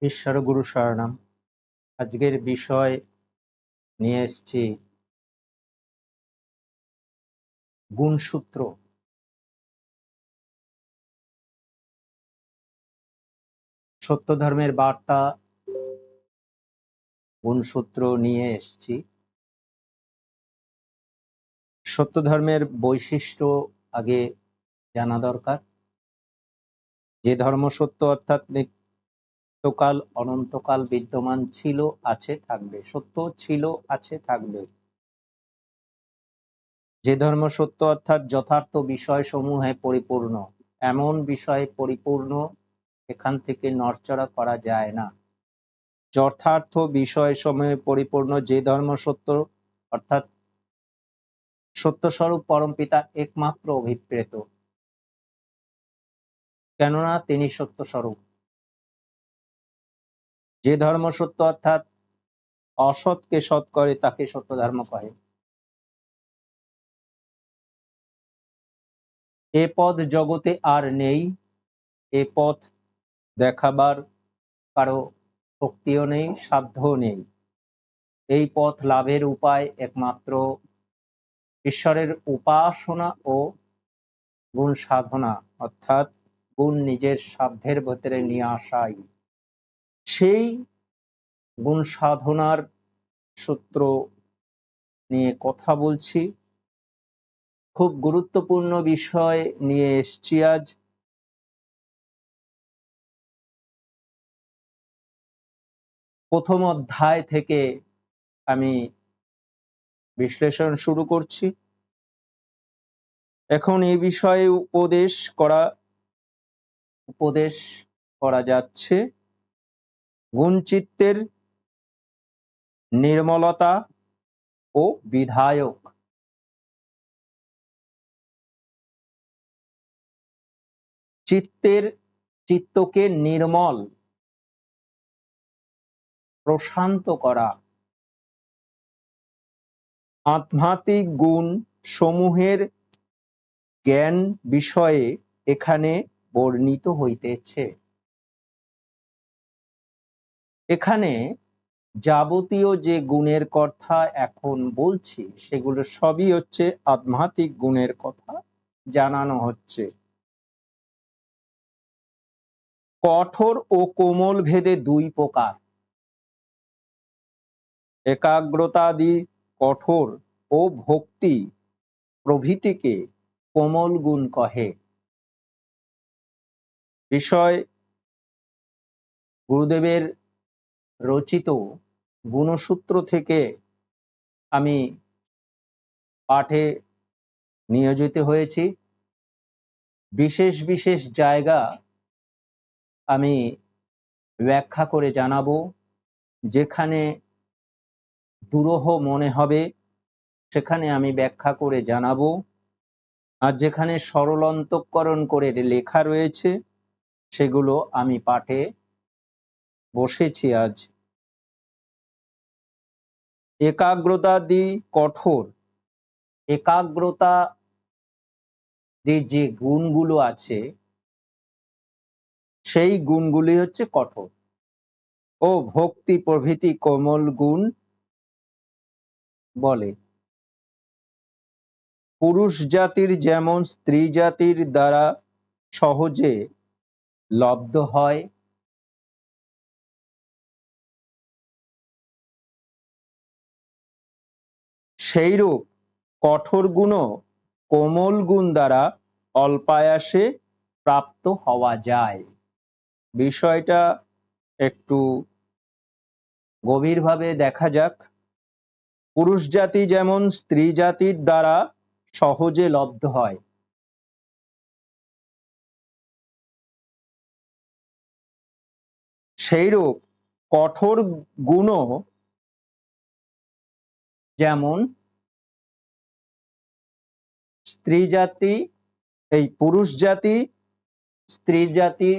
ঈশ্বর গুরু শরণাম। আজকের বিষয় নিয়ে এসেছি গুণসূত্র। সত্য ধর্মের বার্তা গুণসূত্র নিয়ে এসেছি। সত্য ধর্মের বৈশিষ্ট্য আগে জানা দরকার। যে ধর্ম সত্য অর্থাৎ নিত্যকাল অনন্তকাল বিদ্যমান ছিল, আছে, থাকবে। সত্য ছিল, আছে, থাকবে। যে ধর্ম সত্য অর্থাৎ যথার্থ বিষয়সমূহে পরিপূর্ণ, এমন বিষয়ে পরিপূর্ণ এখান থেকে নড়চড়া করা যায় না। যথার্থ বিষয়সমূহে পরিপূর্ণ যে ধর্ম সত্য অর্থাৎ সত্যস্বরূপ পরমপিতা একমাত্র অভিপ্রেত, কেননা তিনি সত্যস্বরূপ। যে ধর্ম সত্য অর্থাৎ অসৎকে সৎ করে তাকে সত্য ধর্ম কহে। এ পথ জগতে আর নেই, এ পথ দেখাবার কারো শক্তিও নেই, সাধ্যও নেই। এই পথ লাভের উপায় একমাত্র ঈশ্বরের উপাসনা ও গুণ সাধনা, অর্থাৎ গুণ নিজের সাধ্যের ভেতরে নিয়ে আসাই। সেই গুণ সাধনার সূত্র নিয়ে কথা বলছি। খুব গুরুত্বপূর্ণ বিষয় নিয়ে এসছি আজ। প্রথম অধ্যায় থেকে আমি বিশ্লেষণ শুরু করছি। এখন এই বিষয়ে উপদেশ করা যাচ্ছে গুণচিত্তের নির্মলতা ও বিধায়ক। চিত্তকে নির্মল প্রশান্ত করা, আধ্যাত্মিক গুণ সমূহের জ্ঞান বিষয়ে এখানে বর্ণিত হইতেছে। এখানে যাবতীয় যে গুণের কথা এখন বলছি সেগুলো সবই হচ্ছে আধ্যাত্মিক গুণের কথা জানানো হচ্ছে। কঠোর ও কোমল ভেদে দুই প্রকার। একাগ্রতাদি কঠোর ও ভক্তি প্রভৃতিকে কোমল গুণ কহে। বিষয় গুরুদেবের রচিত গুণসূত্র থেকে আমি পাঠে নিয়োজিত হয়েছি। বিশেষ বিশেষ জায়গা আমি ব্যাখ্যা করে জানাবো। যেখানে দুরূহ মনে হবে সেখানে আমি ব্যাখ্যা করে জানাবো, আর যেখানে সরল অন্তঃকরণ করে লেখা রয়েছে সেগুলো আমি পাঠে বসেছি আজ। একাগ্রতাদি কঠোর। একাগ্রতা যে গুণগুলো আছে সেই গুণগুলি হচ্ছে কঠোর, ও ভক্তি প্রভৃতি কোমল গুণ বলে। পুরুষ জাতির যেমন স্ত্রী জাতির দ্বারা সহজে লব্ধ হয়, সেইরূপ কঠোর গুণও কোমল গুণ দ্বারা অল্পায়াসে প্রাপ্ত হওয়া যায়। বিষয়টা একটু গভীরভাবে দেখা যাক। পুরুষ জাতি যেমন স্ত্রী জাতির দ্বারা সহজে লব্ধ হয়, সেইরূপ কঠোর গুণও যেমন স্ত্রী জাতি পুরুষ জাতি স্ত্রী জাতি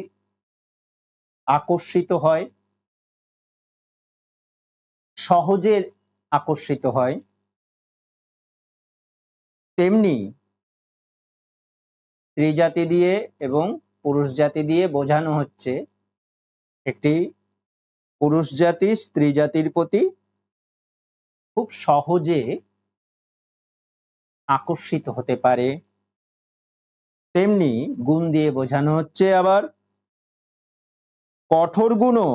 আকর্ষিত হয়, সহজে আকর্ষিত হয়, তেমনি স্ত্রী জাতি দিয়ে এবং পুরুষ জাতি দিয়ে বোঝানো হচ্ছে একটি পুরুষ জাতি স্ত্রী জাতির প্রতি খুব সহজে আকর্ষিত হতে পারে, তেমনি গুণ দিয়ে বোঝানো হচ্ছে আবার কঠোর গুণও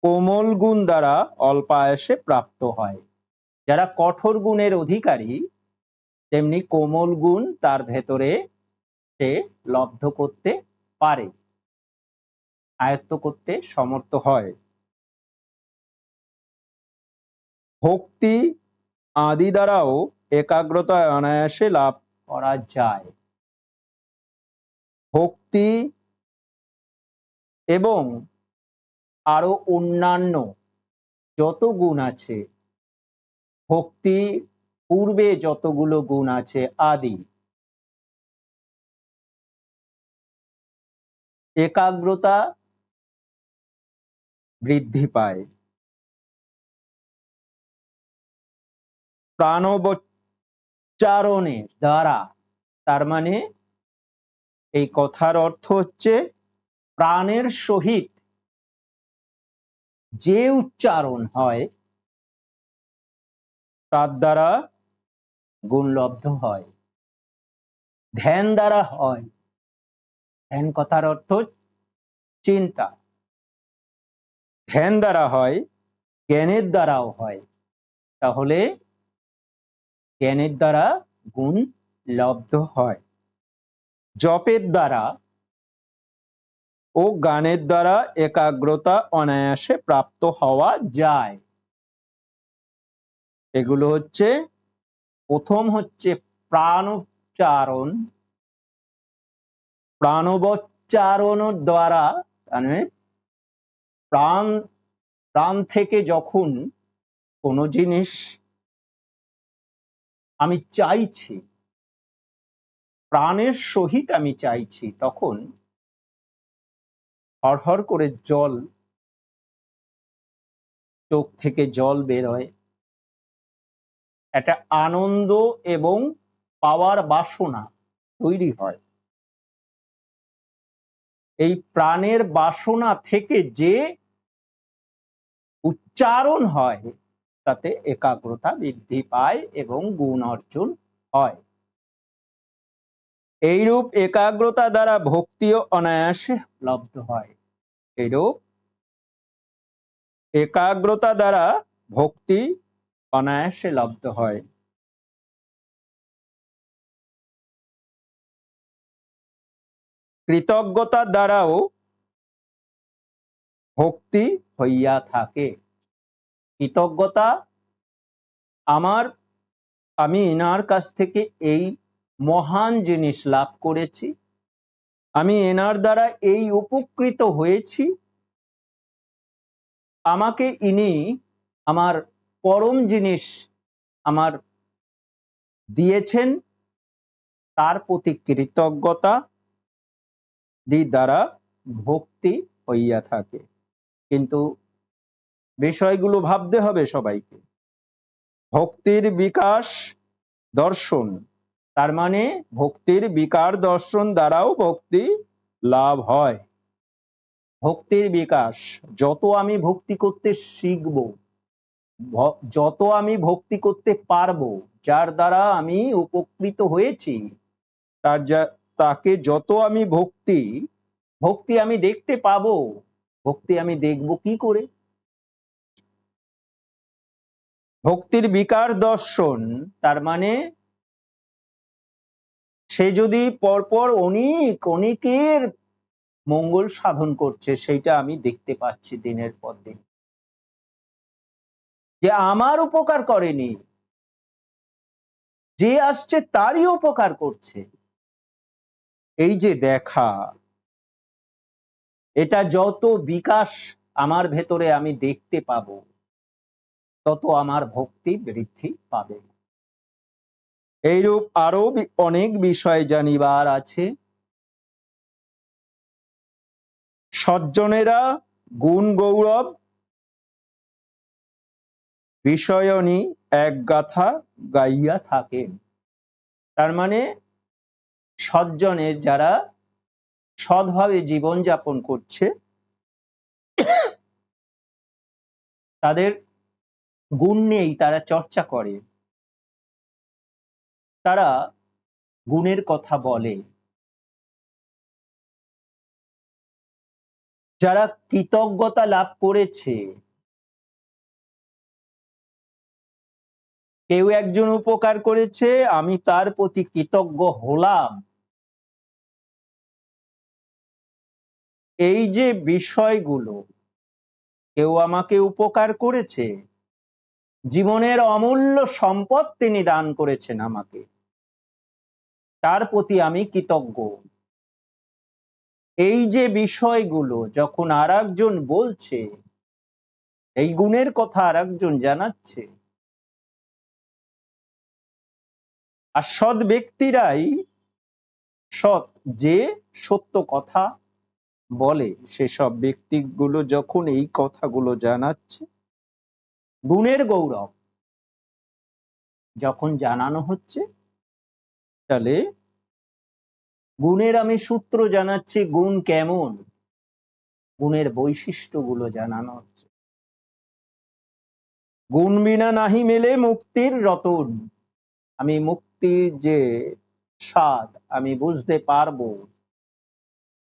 কোমল গুণ দ্বারা অল্পায়াসে প্রাপ্ত হয়। যারা কঠোর গুণের অধিকারী তেমনি কোমল গুণ তার ভেতরে সে লব্ধ করতে পারে, আয়ত্ত করতে সমর্থ হয়। ভক্তি আদি দ্বারাও একাগ্রতা অনায়াসে লাভ করা যায়। ভক্তি এবং আরো অন্যান্য যত গুণ আছে, ভক্তি পূর্বে যতগুলো গুণ আছে আদি, একাগ্রতা বৃদ্ধি পায়। প্রাণবোচ্চারণের দ্বারা, তার মানে এই কথার অর্থ হচ্ছে প্রাণের সহিত যে উচ্চারণ হয় তার দ্বারা গুণলব্ধ হয়। ধ্যান দ্বারা হয়, ধ্যান কথার অর্থ চিন্তা, ধ্যান দ্বারা হয়, জ্ঞানের দ্বারাও হয়। তাহলে জ্ঞানের দ্বারা গুণ লব্ধ হয়। জপের দ্বারা ও গানের দ্বারা একাগ্রতা অনায়াসে প্রাপ্ত হওয়া যায়। এগুলো হচ্ছে, প্রথম হচ্ছে প্রাণোচ্চারণ, প্রাণবোচ্চারণ দ্বারা মানে প্রাণ প্রাণ থেকে যখন কোনো জিনিস আমি চাইছি, প্রাণের সহিত আমি চাইছি, তখন হরহর করে জল চোখ থেকে জল বের হয়। একটা আনন্দ এবং পাওয়ার বাসনা তৈরি হয়। এই প্রাণের বাসনা থেকে যে উচ্চারণ হয় তাতে একাগ্রতা বৃদ্ধি পায় এবং গুণ অর্জন হয়। এইরূপ একাগ্রতা দ্বারা ভক্তিও অনায়াসে লব্ধ হয়। এইরূপ একাগ্রতা দ্বারা ভক্তি অনায়াসে লব্ধ হয়। কৃতজ্ঞতার দ্বারাও ভক্তি হইয়া থাকে। কৃতজ্ঞতা, আমি এনার কাছ থেকে এই মহান জিনিস লাভ করেছি, আমি এনার দ্বারা এই উপকৃত হয়েছি, আমাকে ইনি আমার পরম জিনিস আমার দিয়েছেন, তার প্রতি কৃতজ্ঞতা দ্বারা ভক্তি হইয়া থাকে। কিন্তু বিষয়গুলো ভাবতে হবে সবাইকে। ভক্তির বিকাশ দর্শন, তার মানে ভক্তির বিকার দর্শন দ্বারাও ভক্তি লাভ হয়। ভক্তির বিকাশ, যত আমি ভক্তি করতে শিখব, যত আমি ভক্তি করতে পারবো, যার দ্বারা আমি উপকৃত হয়েছি, তাকে যত আমি ভক্তি আমি দেখতে পাবো। ভক্তি আমি দেখব কি করে? ভক্তির বিকার দর্শন, তার মানে সে যদি পরপর অনেকের মঙ্গল সাধন করছে, সেইটা আমি দেখতে পাচ্ছি দিনের পর দিন। যে আমার উপকার করেনি, যে আসছে তারই উপকার করছে, এই যে দেখা, এটা যত বিকাশ আমার ভেতরে আমি দেখতে পাবো, তত আমার ভক্তি বৃদ্ধি পাবে। এইরূপ আরো অনেক বিষয় জানিবার আছে। সজ্জনেরা গুণ গৌরব বিষয়নী এক গাথা গাইয়া থাকেন। তার মানে সজ্জনের, যারা সৎভাবে জীবন যাপন করছে, তাদের গুণ নেই, তারা চর্চা করে, তারা গুণের কথা বলে। যারা কৃতজ্ঞতা লাভ করেছে, কেউ একজন উপকার করেছে, আমি তার প্রতি কৃতজ্ঞ হলাম, এই যে বিষয়গুলো, কেউ আমাকে উপকার করেছে, জীবনের অমূল্য সম্পদ তিনি দান করেছেন আমাকে, তার প্রতি আমি কৃতজ্ঞ, এই যে বিষয়গুলো যখন আরেকজন বলছে, এই গুণের কথা আরেকজন জানাচ্ছে, আর সৎ ব্যক্তিরাই, সৎ যে সত্য কথা বলে, সেসব ব্যক্তিগুলো যখন এই কথাগুলো জানাচ্ছে, গুণের গৌরব যখন জানানো হচ্ছে, তাহলে গুণের আমি সূত্র জানাচ্ছি, গুণ কেমন, গুণের বৈশিষ্ট্যগুলো জানানো হচ্ছে। গুণ বিনা নাহি মেলে মুক্তির রতন, আমি মুক্তির যে স্বাদ আমি বুঝতে পারবো,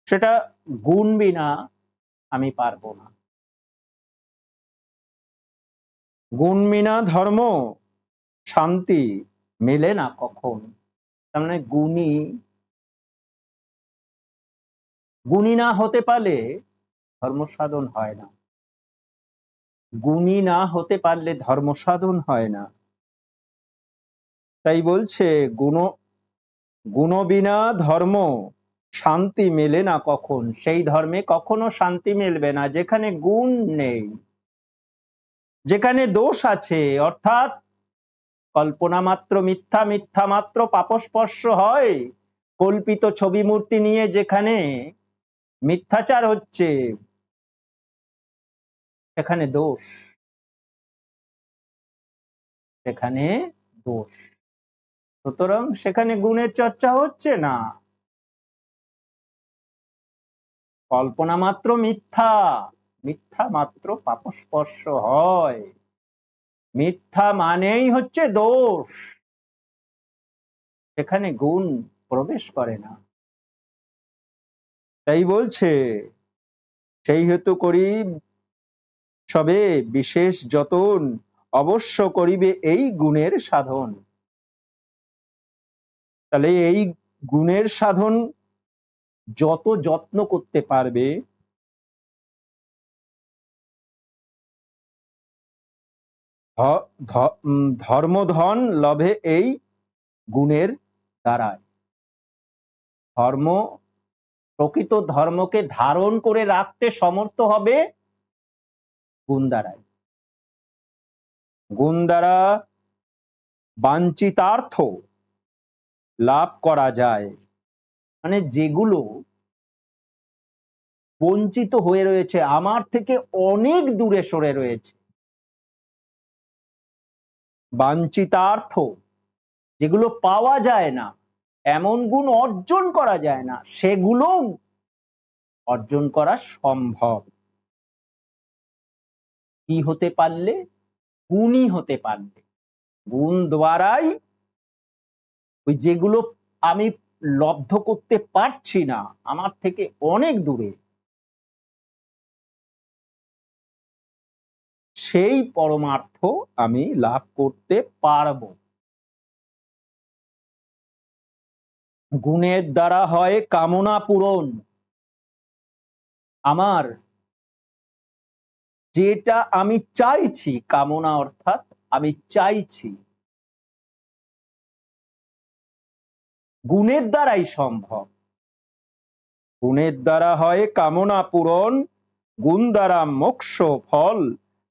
সেটা গুণ বিনা আমি পারবো না। গুণ বিনা ধর্ম শান্তি মেলে না কখন, তার মানে গুণী না হতে পারলে ধর্ম সাধন হয় না, গুণী না হতে পারলে ধর্ম সাধন হয় না। তাই বলছে গুণ বিনা ধর্ম শান্তি মেলে না কখন, সেই ধর্মে কখনো শান্তি মিলবে না যেখানে গুণ নেই, যেখানে দোষ আছে, অর্থাৎ কল্পনা মাত্র মিথ্যা, মিথ্যা মাত্র পাপস্পর্শ হয়, কল্পিত ছবি মূর্তি নিয়ে যেখানে মিথ্যাচার হচ্ছে, সেখানে দোষ, সেখানে দোষ। সুতরাং সেখানে গুণের চর্চা হচ্ছে না, কল্পনা মাত্র মিথ্যা, মিথ্যা মাত্র পাপস্পর্শ হয়, মিথ্যা মানেই হচ্ছে দোষ, সেখানে গুণ প্রবেশ করে না। তাই বলছে, সেই হেতু করি সবে বিশেষ যতন, অবশ্য করিবে এই গুণের সাধন। তাহলে এই গুণের সাধন যত যত্ন করতে পারবে, ধর্মধন লভে এই গুণের দ্বারায়। ধর্ম, প্রকৃত ধর্মকে ধারণ করে রাখতে সমর্থ হবে গুণ দ্বারায়। গুণ দ্বারা বাঞ্ছিতার্থ লাভ করা যায়, মানে যেগুলো বঞ্চিত হয়ে রয়েছে, আমার থেকে অনেক দূরে সরে রয়েছে, বাঞ্ছিতার্থ যেগুলো পাওয়া যায় না, এমন গুণ অর্জন করা যায় না, সেগুলো অর্জন করা সম্ভব। কি হতে পারলে? গুণী হতে পারলে, গুণ দ্বারাই ওই যেগুলো আমি লব্ধ করতে পারছি না, আমার থেকে অনেক দূরে, সেই পরমার্থ আমি লাভ করতে পারবো। গুণের দ্বারা হয় কামনা পূরণ, আমার যেটা আমি চাইছি, কামনা অর্থাৎ আমি চাইছি, গুণের দ্বারাই সম্ভব। গুণের দ্বারা হয় কামনা পূরণ, গুণ দ্বারা মোক্ষ ফল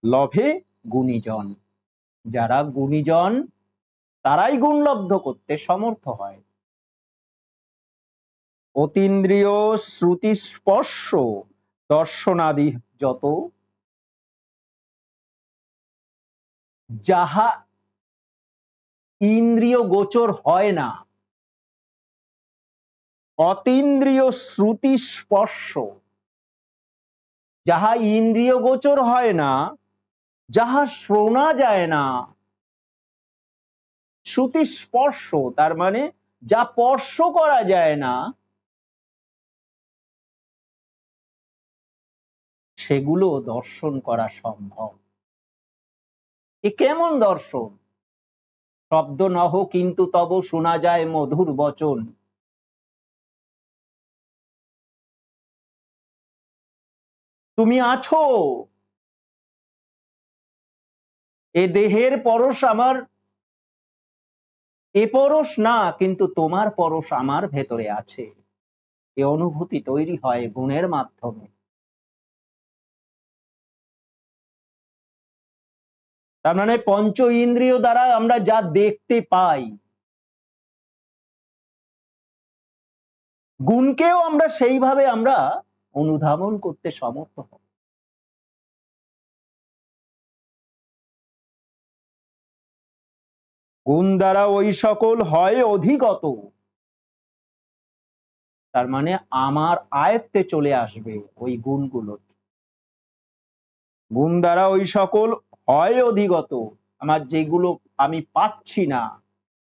লভে গুণীজন। যারা গুণীজন তারাই গুণ লব্ধ করতে সমর্থ হয়। অতীন্দ্রিয় শ্রুতি স্পর্শ দর্শনাদি যত, যাহা ইন্দ্রিয় গোচর হয় না, অতীন্দ্রিয় শ্রুতি স্পর্শ, যাহা ইন্দ্রিয় গোচর হয় না, যাহা শোনা যায় না, শ্রুতি স্পর্শ, তার মানে যা স্পর্শ করা যায় না, সেগুলো দর্শন করা সম্ভব। এ কেমন দর্শন? শব্দ নহ কিন্তু তব শোনা যায় মধুর বচন। তুমি আছো, এ দেহের পরশ আমার, এ পরশ না, কিন্তু তোমার পরশ আমার ভেতরে আছে। এ অনুভূতি তৈরি হয় গুণের মাধ্যমে। তার মানে পঞ্চ ইন্দ্রিয় দ্বারা আমরা যা দেখতে পাই, গুণকেও আমরা সেইভাবে আমরা অনুধাবন করতে সমর্থ হব। গুণ দ্বারা ওই সকল হয় অধিগত, তার মানে আমার আয়ত্তে চলে আসবে ওই গুণগুলো। গুণ দ্বারা ওই সকল হয় অধিগত, আমার যেগুলো আমি পাচ্ছি না,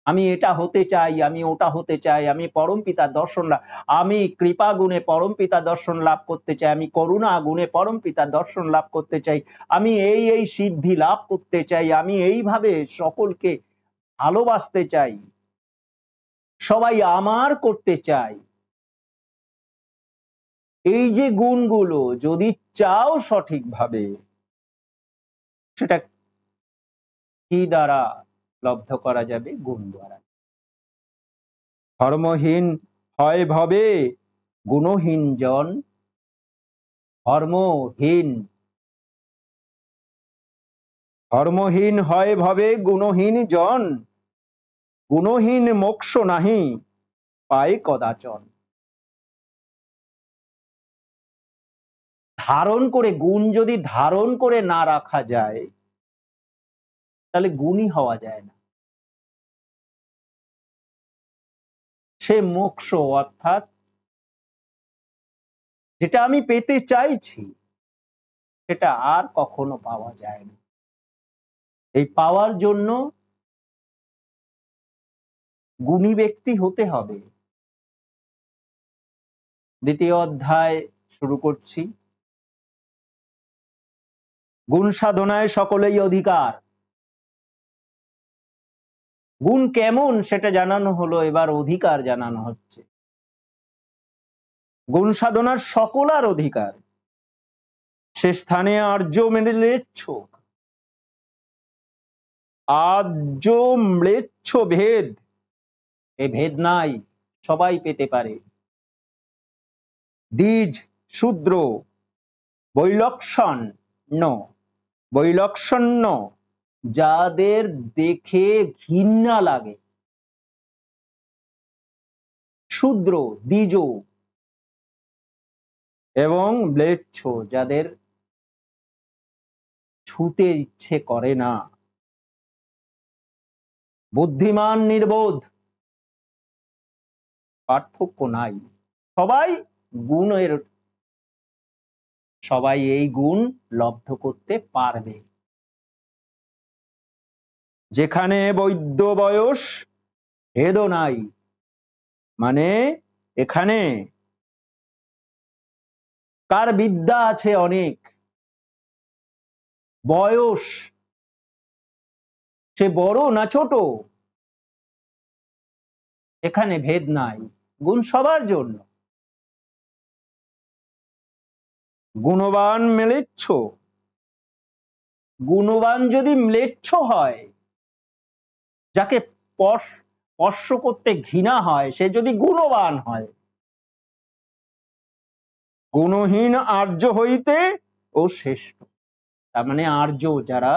আমি এটা হতে চাই, আমি ওটা হতে চাই, আমি পরম পিতার দর্শন লাভ, আমি কৃপা গুণে পরম পিতার দর্শন লাভ করতে চাই, আমি করুণা গুণে পরম পিতার দর্শন লাভ করতে চাই, আমি এই এই সিদ্ধি লাভ করতে চাই, আমি এইভাবে সকলকে ভালোবাসতে চাই, সবাই আমার করতে চাই। এই যে গুণগুলো যদি চাও সঠিকভাবে, সেটা কি দ্বারা লব্ধ করা যাবে? গুণ দ্বারা। ধর্মহীন হয় ভবে গুণহীন জন, ধর্মহীন, ধর্মহীন হয় ভবে গুণহীন জন, গুণহীন মোক্ষ নাহি পায় কদাচন। ধারণ করে, গুণ যদি ধারণ করে না রাখা যায়, তাহলে গুণী হওয়া যায় না। সে মোক্ষ, অর্থাৎ যেটা আমি পেতে চাইছি, সেটা আর কখনো পাওয়া যায় না। এই পাওয়ার জন্য গুণী ব্যক্তি হতে হবে। দ্বিতীয় অধ্যায় শুরু করছি। গুণ সাধনায় সকলেই অধিকার। গুণ কেমন সেটা জানানো হলো, এবার অধিকার জানানো হচ্ছে। গুণ সাধনার সকলার অধিকার, সে স্থানে আর্য ম্লেচ্ছ, আর্য ম্লেচ্ছ ভেদ, এ ভেদ নাই, সবাই পেতে পারে। দ্বিজ শূদ্র বৈলক্ষণ্য, বৈলক্ষণ্য, যাদের দেখে ঘৃণা লাগে, শূদ্র, দ্বিজ এবং ম্লেচ্ছ, যাদের ছুতে ইচ্ছে করে না, বুদ্ধিমান নির্বোধ, পার্থক্য নাই, সবাই গুণের, সবাই এই গুণ লব্ধ করতে পারবে। যেখানে বৈদ্য বয়স ভেদ নাই, মানে এখানে কার বিদ্যা আছে অনেক, বয়স সে বড় না ছোট, এখানে ভেদ নাই, গুণ সবার জন্য। গুণবান ম্লেচ্ছ, গুণবান যদি ম্লেচ্ছ হয়, যাকে স্পর্শ করতে ঘৃণা হয়, সে যদি গুণবান হয়, গুণহীন আর্য হইতে ও শ্রেষ্ঠ। তার মানে আর্য, যারা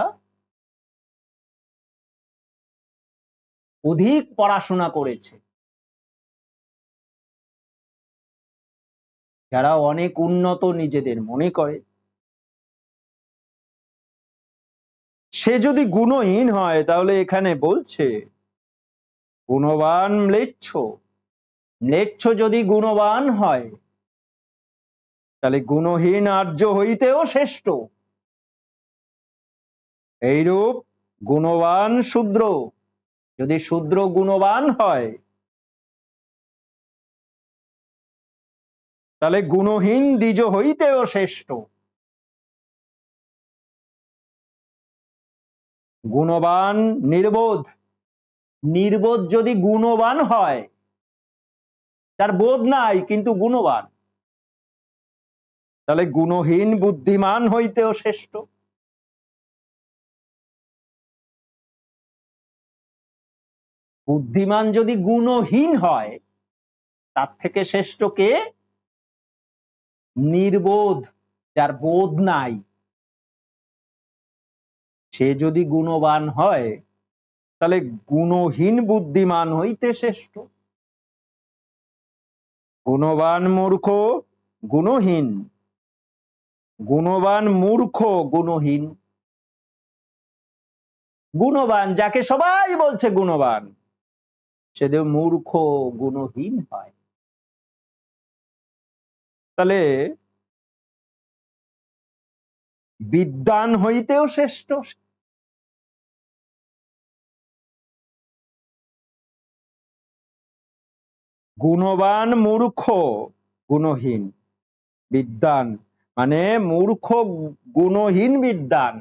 অধিক পড়াশোনা করেছে, যারা অনেক উন্নত নিজেদের মনে করে, সে যদি গুণহীন হয়, তাহলে এখানে বলছে গুণবান ম্লেচ্ছ, ম্লেচ্ছ যদি গুণবান হয়, তাহলে গুণহীন আর্য হইতেও শ্রেষ্ঠ। এইরূপ গুণবান শূদ্র, যদি শূদ্র গুণবান হয় তাহলে গুণহীন দ্বিজ হইতেও শ্রেষ্ঠ। গুণবান নির্বোধ, নির্বোধ যদি গুণবান হয়, তার বোধ নাই কিন্তু গুণবান, তাহলে গুণহীন বুদ্ধিমান হইতেও শ্রেষ্ঠ। বুদ্ধিমান যদি গুণহীন হয়, তার থেকে শ্রেষ্ঠ কে? নির্বোধ, যার বোধ নাই, সে যদি গুণবান হয় তাহলে গুণহীন বুদ্ধিমান হইতে শ্রেষ্ঠ। গুণবান মূর্খ গুণহীন, গুণবান মূর্খ গুণহীন। গুণবান যাকে সবাই বলছে গুণবান, সে যে মূর্খ গুণহীন হয়। তাহলে বিদ্বান হইতেও শ্রেষ্ঠ। গুণবান মূর্খ গুণহীন, বিদ্বান মানে মূর্খ গুণহীন বিদ্বান,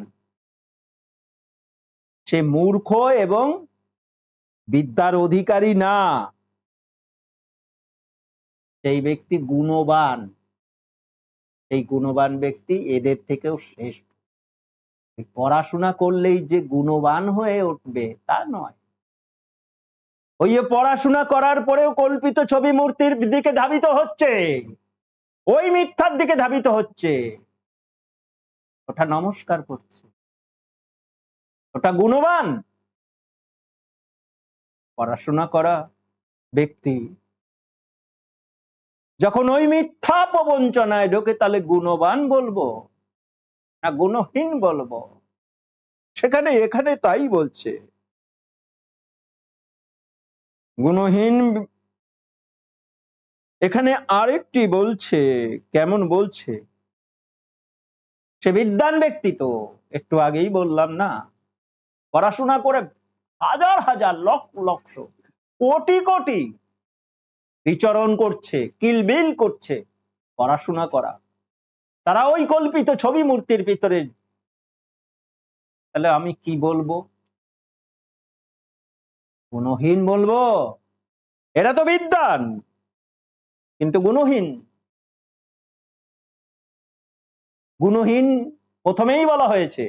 সে মূর্খ এবং বিদ্যার অধিকারী না, সেই ব্যক্তি গুণবান। এই গুণবান ব্যক্তি এদের থেকেও শ্রেষ্ঠ। পড়াশোনা করলেই যে গুণবান হয়ে উঠবে তা নয়। ওই পড়াশোনা করার পরেও কল্পিত ছবি মূর্তির দিকে ধাবিত হচ্ছে, ওই মিথ্যার দিকে ধাবিত হচ্ছে, ওটা নমস্কার করছে, ওটা গুণবান? পড়াশোনা করা ব্যক্তি যখন ওই মিথ্যা প্রবঞ্চনায় ঢোকে, তাহলে গুণবান বলবো না গুণহীন বলবো? সেখানে এখানে তাই বলছে গুণহীন। এখানে আরেকটি বলছে, কেমন বলছে? সে বিদ্বান ব্যক্তি, তো একটু আগেই বললাম না, পড়াশোনা করে হাজার হাজার লক্ষ লক্ষ কোটি কোটি বিচরণ করছে, কিলবিল করছে পড়াশোনা করা, তারা ওই কল্পিত ছবি মূর্তির ভিতরে। তাহলে আমি কি বলবো? গুণহীন বলবো? এরা তো বিদ্বান কিন্তু গুণহীন। গুণহীন প্রথমেই বলা হয়েছে,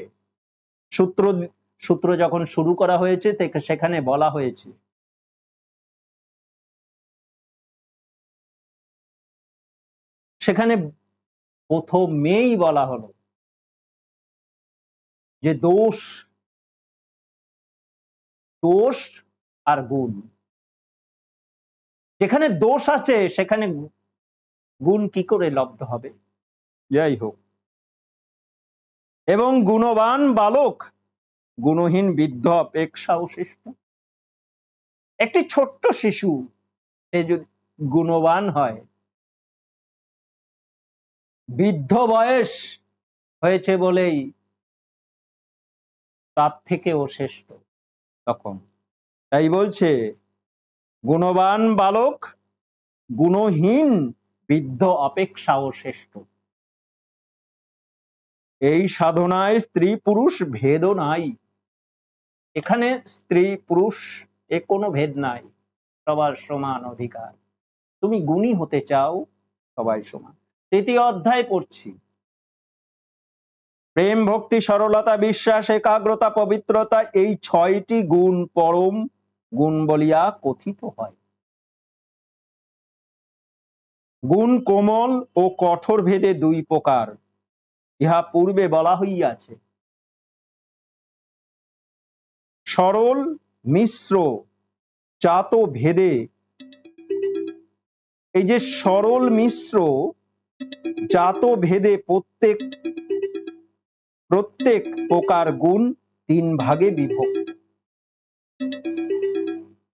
সূত্র সূত্র যখন শুরু করা হয়েছে সেখানে বলা হয়েছে সেখানে প্রথমেই বলা হলো যে দোষ, দোষ আর গুণ, যেখানে দোষ আছে সেখানে গুণ কি করে লব্ধ হবে? যাই হোক, এবং গুণবান বালক গুণহীন বৃদ্ধ অপেক্ষাও শ্রেষ্ঠ। একটি ছোট্ট শিশু সে যদি গুণবান হয়, বৃদ্ধ বয়স হয়েছে বলেই তার থেকেও শ্রেষ্ঠ তখন। তাই বলছে গুণবান বালক গুণহীন বৃদ্ধ অপেক্ষাও শ্রেষ্ঠ। এই সাধনায় স্ত্রী পুরুষ ভেদও নাই। এখানে স্ত্রী পুরুষ এ কোনো ভেদ নাই, সবার সমান অধিকার। তুমি গুণী হতে চাও, সবাই সমান। তৃতীয় অধ্যায় পড়ছি। প্রেম ভক্তি সরলতা বিশ্বাস একাগ্রতা পবিত্রতা, এই 6টি গুণ পরম গুণ বলিয়া কথিত হয়। গুণ কোমল ও কঠোর ভেদে 2 প্রকার, ইহা পূর্বে বলা হইয়াছে। সরল মিশ্র জাত ভেদে, এই যে সরল মিশ্র জাত ভেদে প্রত্যেক প্রকার গুণ 3 ভাগে বিভক্ত।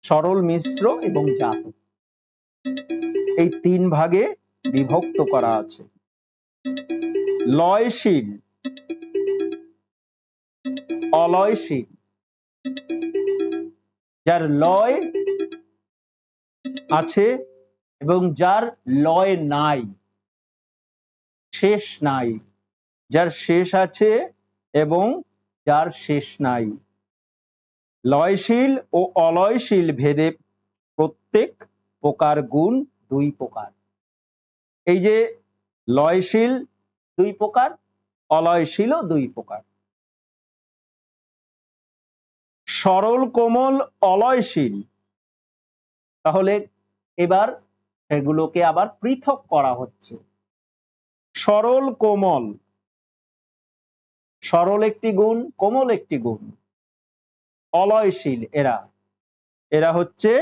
সরল মিশ্র এবং জাত, এই 3 ভাগে বিভক্ত করা আছে। লয়শীল অলয়শীল, যার লয় আছে এবং যার লয় নাই, শেষ নাই, যার শেষ আছে এবং যার শেষ নাই। লয়শীল ও অলয়শীল ভেদে প্রত্যেক প্রকার গুণ দুই প্রকার। এই যে লয়শীল দুই প্রকার, অলয়শীলও দুই প্রকার। সরল কোমল অলয়শীল, তাহলে এবার সেগুলোকে আবার পৃথক করা হচ্ছে। সরল কোমল, সরল একটি গুণ, কোমল একটি গুণ। অলয়শীল এরা, এরা হচ্ছে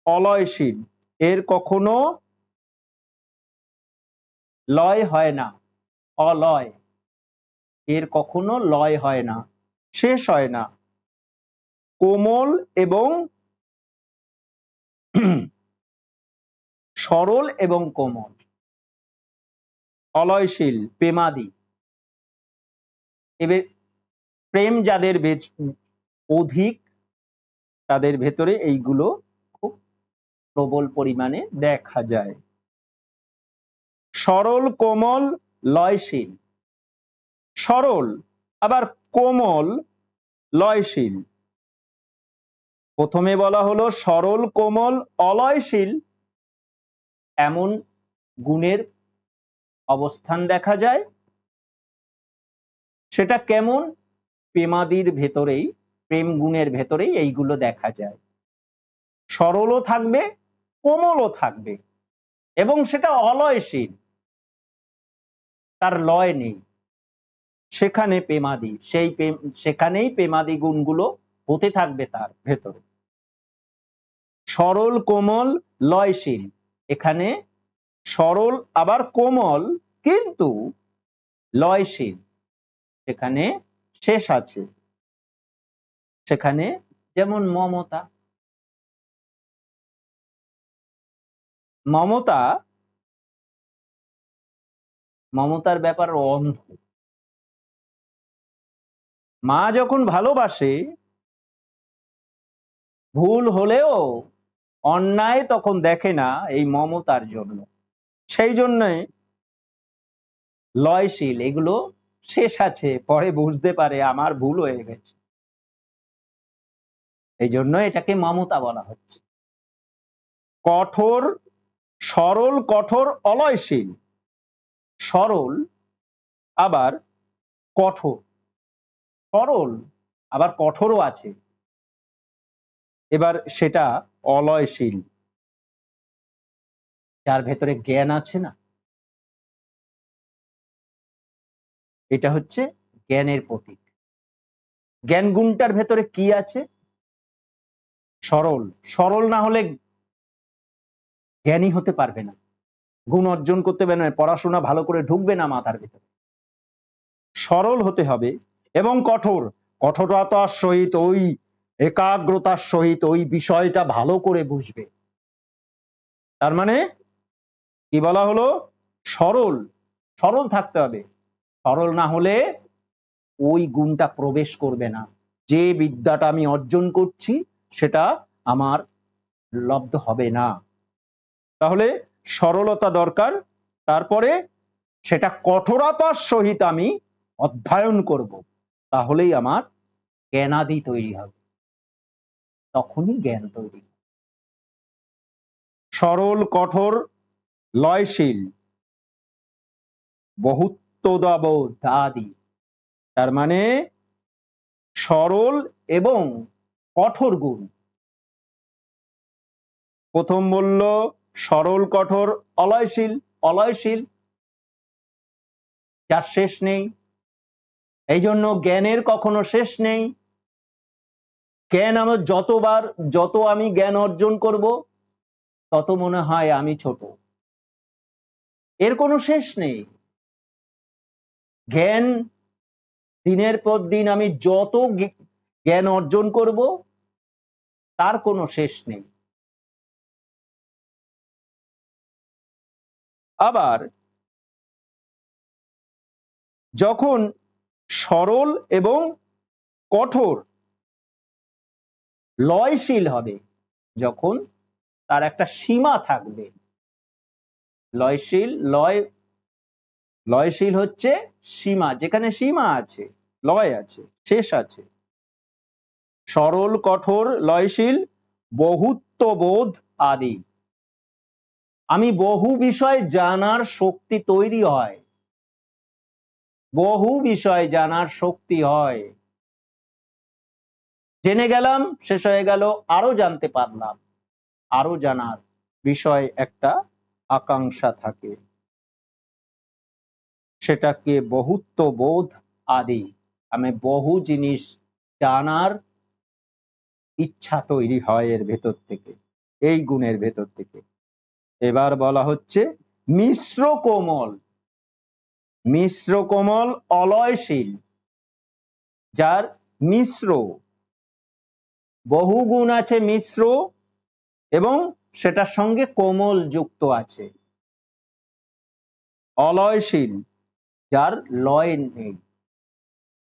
অলয়শীল, এর কখনো লয় হয় না, অলয়, এর কখনো লয় হয় না, শেষ হয় না। কোমল এবং সরল এবং কোমল, অলয়শীল, প্রেমাদি। এবার প্রেম যাদের অধিক, তাদের ভেতরে এইগুলো খুব প্রবল পরিমাণে দেখা যায়। সরল কোমল লয়শীল, সরল আবার কোমল লয়শীল। প্রথমে বলা হলো সরল কোমল অলয়শীল, এমন গুণের অবস্থান দেখা যায়। সেটা কেমন? প্রেমাদির ভেতরেই, প্রেম গুণের ভেতরেই এইগুলো দেখা যায়। সরলও থাকবে, কোমলও থাকবে, এবং সেটা অলয়শীল, তার লয় নেই। সেখানে প্রেমাদি, সেই প্রেম, সেখানেই প্রেমাদি গুণগুলো হতে থাকবে তার ভেতরে। সরল কোমল লয়শীল, এখানে সরল আবার কোমল কিন্তু লয়শীল, সেখানে শেষ আছে। সেখানে যেমন মমতা, মমতা, মমতার ব্যাপার অন্ধ। মা যখন ভালোবাসে, ভুল হলেও অন্যায় তখন দেখে না, এই মমতার জন্য। সেই জন্যই লয়শীল, এগুলো শেষ আছে, পরে বুঝতে পারে আমার ভুল হয়ে গেছে, এই জন্য এটাকে মমতা বলা হচ্ছে। কঠোর, সরল কঠোর অলয়শীল, সরল আবার কঠোর, সরল আবার কঠোরও আছে, এবার সেটা অলয়শীল, যার ভেতরে জ্ঞান আছে না, এটা হচ্ছে জ্ঞানের প্রতীক। জ্ঞান গুণটার ভেতরে কি আছে? সরল, সরল না হলে জ্ঞানী হতে পারবে না, গুণ অর্জন করতে পারবে না, পড়াশোনা ভালো করে ঢুকবে না মাথার ভেতরে। সরল হতে হবে এবং কঠোর, কঠোরতার সহিত, ওই একাগ্রতার সহিত ওই বিষয়টা ভালো করে বুঝবে। তার মানে কি বলা হলো? সরল, সরল থাকতে হবে, সরল না হলে ওই গুণটা প্রবেশ করবে না। যে বিদ্যাটা আমি অর্জন করছি সেটা আমার লব্ধ হবে না। তাহলে সরলতা দরকার, তারপরে সেটা কঠোরতার সহিত আমি অধ্যয়ন করব, তাহলেই আমার জ্ঞানাদি তৈরি হবে, তখনই জ্ঞান তৈরি। সরল কঠোর লয়শীল বহুত্বদাদি, তার মানে সরল এবং কঠোর গুণ। প্রথম বলল সরল কঠোর অলয়শীল, অলয়শীল যার শেষ নেই, এই জন্য জ্ঞানের কখনো শেষ নেই। জ্ঞান আমার যতবার, যত আমি জ্ঞান অর্জন করব তত মনে হয় আমি ছোট, এর কোনো শেষ নেই। জ্ঞান দিনের পর দিন আমি যত জ্ঞান অর্জন করব তার কোনো শেষ নেই। আবার যখন সরল এবং কঠোর লয়শীল হবে যখন তার একটা সীমা থাকবে। লয়শীল হচ্ছে সীমা, যেখানে সীমা আছে, লয় আছে, শেষ আছে। সরল কঠোর লয়শীল বহুত্ববোধ আদি। আমি বহু বিষয় জানার শক্তি তৈরি হয়, বহু বিষয় জানার শক্তি হয়, জেনে গেলাম, শেষ হয়ে গেল, আরো জানতে পারলাম, আরো জানার বিষয় একটা আকাঙ্ক্ষা থাকে, সেটাকে বহুত্ববোধ আদি। আমি বহু জিনিস জানার ইচ্ছা তৈরি হয় এর ভেতর থেকে, এই গুণের ভেতর থেকে। এবার বলা হচ্ছে মিশ্র কোমল। মিশ্র কোমল অলয়শীল, যার মিশ্র বহু গুণ আছে, মিশ্র এবং সেটার সঙ্গে কোমল যুক্ত আছে। অলয়শীল, যার লয় নেই,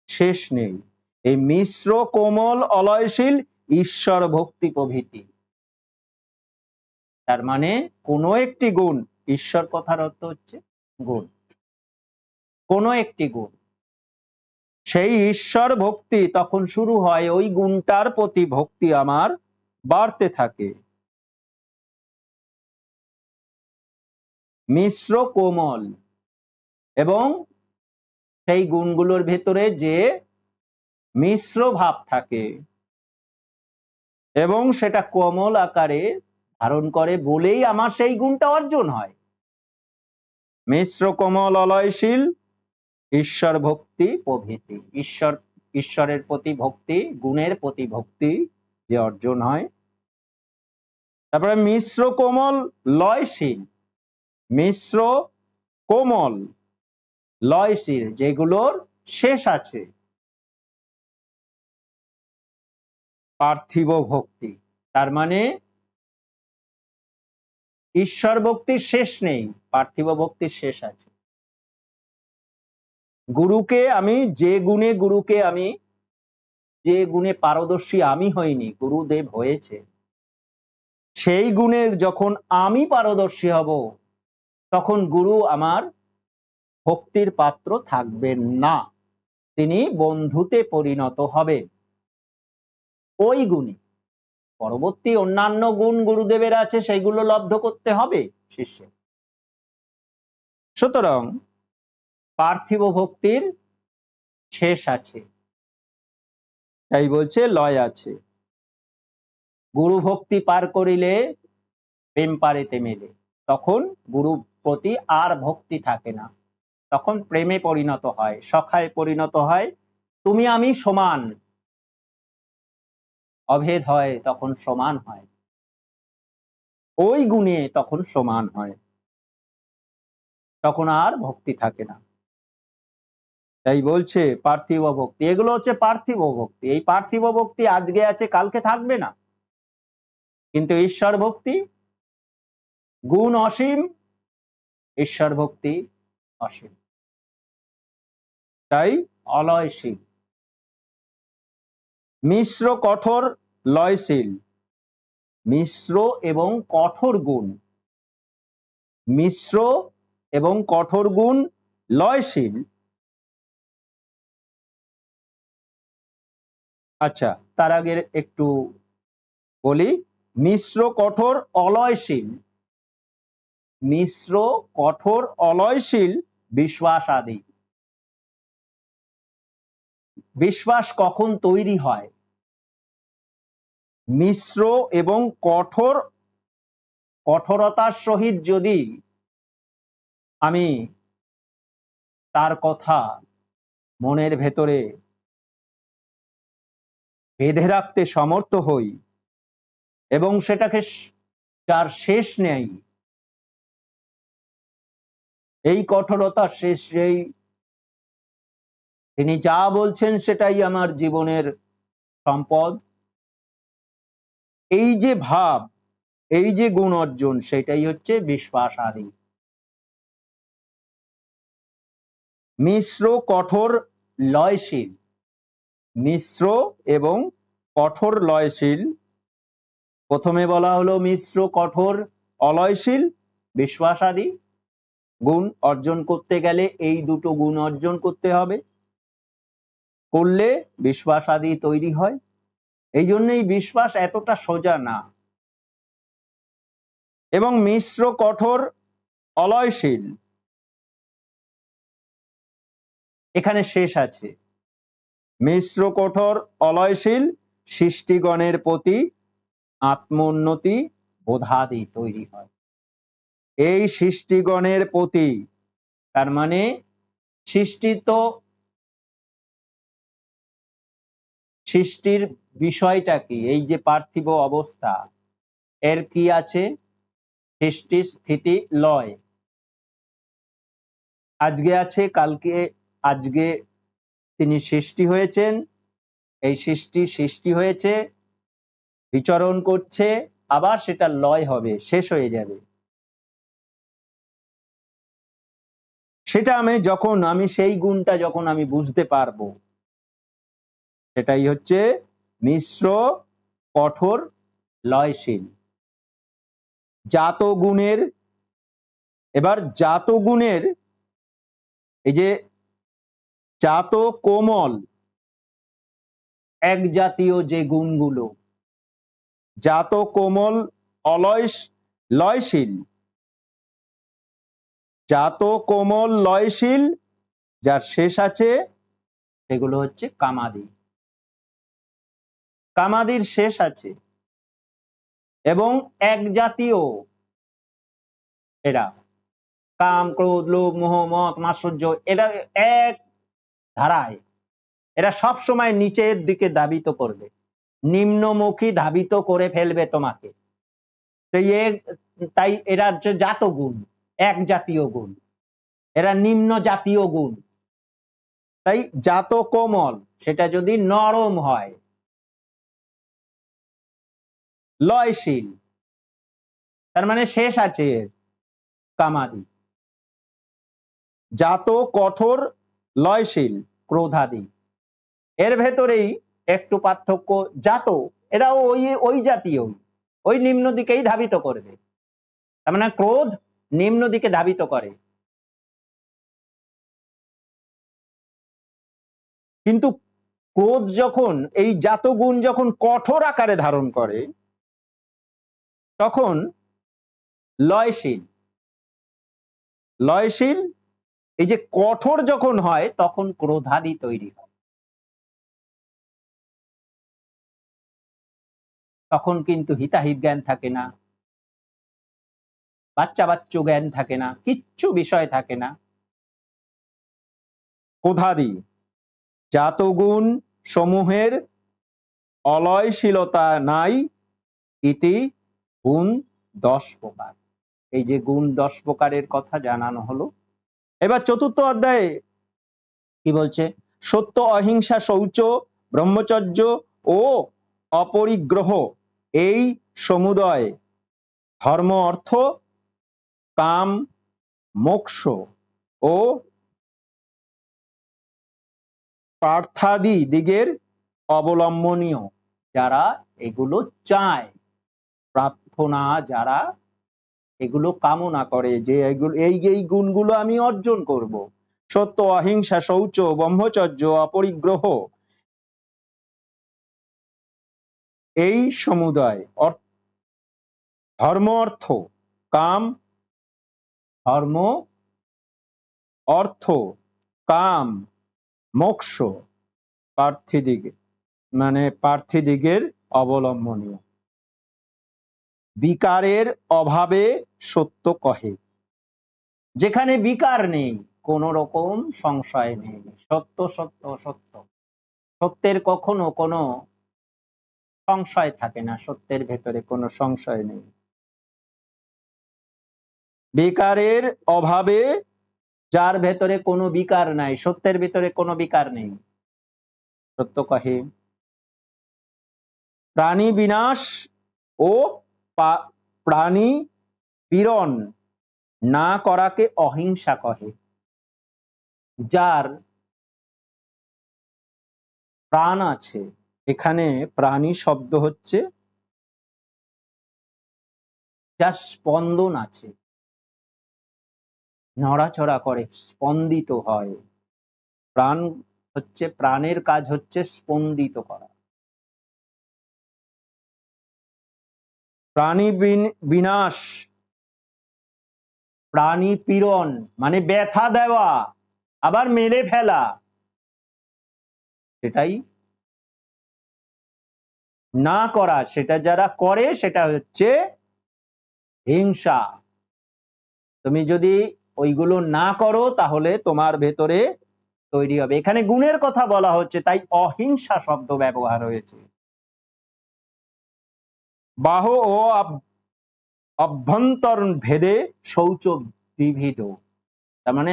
শেষ নেই। এই মিশ্র কোমল অলয়শীল ঈশ্বর ভক্তি প্রভৃতি। তার মানে কোনো একটি গুণ, ঈশ্বর কথার অর্থ হচ্ছে গুণ, কোনো একটি গুণ, সেই ঈশ্বর ভক্তি তখন শুরু হয়, ওই গুণটার প্রতি ভক্তি আমার বাড়তে থাকে। মিশ্র কোমল, এবং সেই গুণগুলোর ভেতরে যে মিশ্র ভাব থাকে এবং সেটা কোমল আকারে ধারণ করে বলেই আমার সেই গুণটা অর্জন হয়। মিশ্র কোমল অলয়শীল ঈশ্বর ভক্তি প্রভৃতি। ঈশ্বরের প্রতি ভক্তি, গুণের প্রতি ভক্তি যে অর্জন হয়। তারপরে মিশ্র কোমল লয়শীল, মিশ্র কোমল লয়শীল, যেগুলোর শেষ আছে। পার্থিব ভক্তি, তার মানে ঈশ্বর ভক্তির শেষ নেই, পার্থিব ভক্তির শেষ আছে। গুরুকে আমি যে গুণে পারদর্শী আমি হইনি, গুরুদেব হয়েছে, সেই গুণে যখন আমি পারদর্শী হব, তখন গুরু আমার ভক্তির পাত্র থাকবেন না, তিনি বন্ধুতে পরিণত হবেন ওই গুণে। পরবর্তী অন্যান্য গুণ গুরুদেবের আছে, সেইগুলো লব্ধ করতে হবে শিষ্যের। সুতরাং পার্থিব ভক্তির শেষ আছে, তাই বলছে লয় আছে। গুরু ভক্তি পার করিলে প্রেম পারেতে মেলে, তখন গুরু প্রতি আর ভক্তি থাকে না, তখন প্রেমে পরিণত হয়, সখায় পরিণত হয়। তুমি আমি সমান, অভেদ হয়, তখন সমান হয়, ওই গুণে তখন সমান হয়, তখন আর ভক্তি থাকে না। তাই বলছে পার্থিব ভক্তি, এগুলো হচ্ছে পার্থিব ভক্তি। এই পার্থিব ভক্তি আজকে আছে, কালকে থাকবে না, কিন্তু ঈশ্বর ভক্তি গুণ অসীম, ঈশ্বর ভক্তি অসীম, তাই অলয়শীল। মিশ্র কঠোর লয়শীল, মিশ্র এবং কঠোর গুণ, মিশ্র এবং কঠোর গুণ লয়শীল। আচ্ছা, তার আগে একটু বলি, মিশ্র কঠোর অলয়শীল, মিশ্র কঠোর অলয়শীল বিশ্বাস আদি। বিশ্বাস কখন তৈরি হয়? মিশ্র এবং কঠোরতার সহিত যদি আমি তার কথা মনের ভেতরে বেঁধে রাখতে সমর্থ হই এবং সেটাকে যার শেষ নেই, এই কঠোরতার শেষ নেই, তিনি যা বলছেন সেটাই আমার জীবনের সম্পদ, এই যে ভাব, এই যে গুণ অর্জন, সেটাই হচ্ছে বিশ্বাস আদি। মিশ্র কঠোর লয়শীল, মিশ্র এবং কঠোর লয়শীল। প্রথমে বলা হলো মিশ্র, কঠোর, অলয়শীল, বিশ্বাসাদি গুণ অর্জন করতে গেলে এই দুটো গুণ অর্জন করতে হবে, করলে বিশ্বাসাদি তৈরি হয়। এই জন্যই বিশ্বাস এতটা সোজা না। এবং মিশ্র, কঠোর, অলয়শীল এখানে শেষ আছে। মিশ্র, কঠোর, অলয়শীল সৃষ্টিগণের প্রতি আত্মোন্নতি বোধাদি তৈরি হয়। এই সৃষ্টিগণের প্রতি, তার মানে সৃষ্টি তো, সৃষ্টির বিষয়টা কি? এই যে পার্থিব অবস্থা, এর কি আছে? সৃষ্টি, স্থিতি, লয়। আজকে আছে, কালকে, আজকে তিনি সৃষ্টি হয়েছেন, এই সৃষ্টি হয়েছে, বিচরণ করছে, আবার সেটা লয় হবে, শেষ হয়ে যাবে। সেটা আমি সেই গুণটা যখন আমি বুঝতে পারবো, সেটাই হচ্ছে মিশ্র, কঠোর, লয়শীল। জাত গুণের, এবার জাত গুণের এই যে জাত, কোমল, এক জাতীয় যে গুণগুলো, জাত, কোমল, লয়শীল, জাত, কোমল, লয়শীল, যার শেষ আছে সেগুলো হচ্ছে কামাদি। কামাদির শেষ আছে এবং এক জাতীয়, এরা কাম, ক্রোধ, লোভ, মোহ, মদ, মাৎসর্য, এরা এক ধারায়, এরা সব সময় নিচের দিকে ধাবিত করবে, নিম্নমুখী ধাবিত করে ফেলবে তোমাকে। তাই এরা হচ্ছে জাত গুণ, এক জাতীয় গুণ, এরা নিম্ন জাতীয় গুণ। তাই জাত কোমল, সেটা যদি নরম হয়, লয়শীল, তার মানে শেষ আছে এর কামাদি। জাত, কঠোর, লয়শীল, ক্রোধাদি, এর ভেতরেই একটু পার্থক্য। জাত এরাও ওই জাতীয়, ওই নিম্ন দিকেই ধাবিত করবে, তার মানে ক্রোধ নিম্ন দিকে ধাবিত করে। কিন্তু ক্রোধ যখন, এই জাত গুণ যখন কঠোর আকারে ধারণ করে, তখন লয়শীল, লয়শীল এই যে কঠোর যখন হয়, তখন ক্রোধাদি তৈরি হয়। তখন কিন্তু হিতাহিত জ্ঞান থাকে না, বাচ্চা জ্ঞান থাকে না, কিচ্ছু বিষয় থাকে না। ক্রোধাদি জাতগুণ সমূহের অলয়শীলতা নাই, ইতি গুণ 10 প্রকার। এই যে গুণ 10 প্রকারের কথা জানানো হলো। এবার চতুর্থ অধ্যায়ে কি বলছে? সত্য, অহিংসা, শৌচ, ব্রহ্মচর্য ও অপরিগ্রহ, এই সমুদয় ধর্ম, অর্থ, কাম, মোক্ষ ও পার্থাদি দিগের অবলম্বনীয়। যারা এগুলো চায়, প্রার্থনা, যারা এগুলো কামনা করে যে এই গুণগুলো আমি অর্জন করব, সত্য, অহিংসা, শৌচ, ব্রহ্মচর্য, অপরিগ্রহ, এই সমুদয় ধর্ম, অর্থ, কাম, ধর্ম, অর্থ, কাম, মোক্ষ, পার্থিদিগের অবলম্বনীয়। বিকারের অভাবে সত্য কহে। যেখানে বিকার নেই, কোন রকম সংশয় নেই, সত্য সত্য সত্য, সত্যের কখনো কোনো সংশয় থাকে না, সত্যের ভেতরে কোনো সংশয় নেই। বিকারের অভাবে, যার ভেতরে কোনো বিকার নাই, সত্যের ভিতরে কোনো বিকার নেই, সত্য কহে। প্রাণী বিনাশ ও প্রাণী পীড়ন না করাকে অহিংসা কহে। যার প্রাণ আছে। এখানে প্রাণী শব্দ হচ্ছে যার স্পন্দন আছে, নড়াচড়া করে, স্পন্দিত হয়। প্রাণ হচ্ছে, প্রাণের কাজ হচ্ছে স্পন্দিত করা। প্রাণী বিনাশ, প্রাণী পীড়ন মানে ব্যথা দেওয়া, আবার মেরে ফেলা, সেটাই না করা, সেটা যারা করে সেটা হচ্ছে হিংসা। তুমি যদি ওইগুলো না করো তাহলে তোমার ভেতরে তৈরি হবে। এখানে গুণের কথা বলা হচ্ছে, তাই অহিংসা শব্দ ব্যবহার হয়েছে। বাহ ও অভ্যন্তরণ ভেদে শৌচ বিবিধ। তার মানে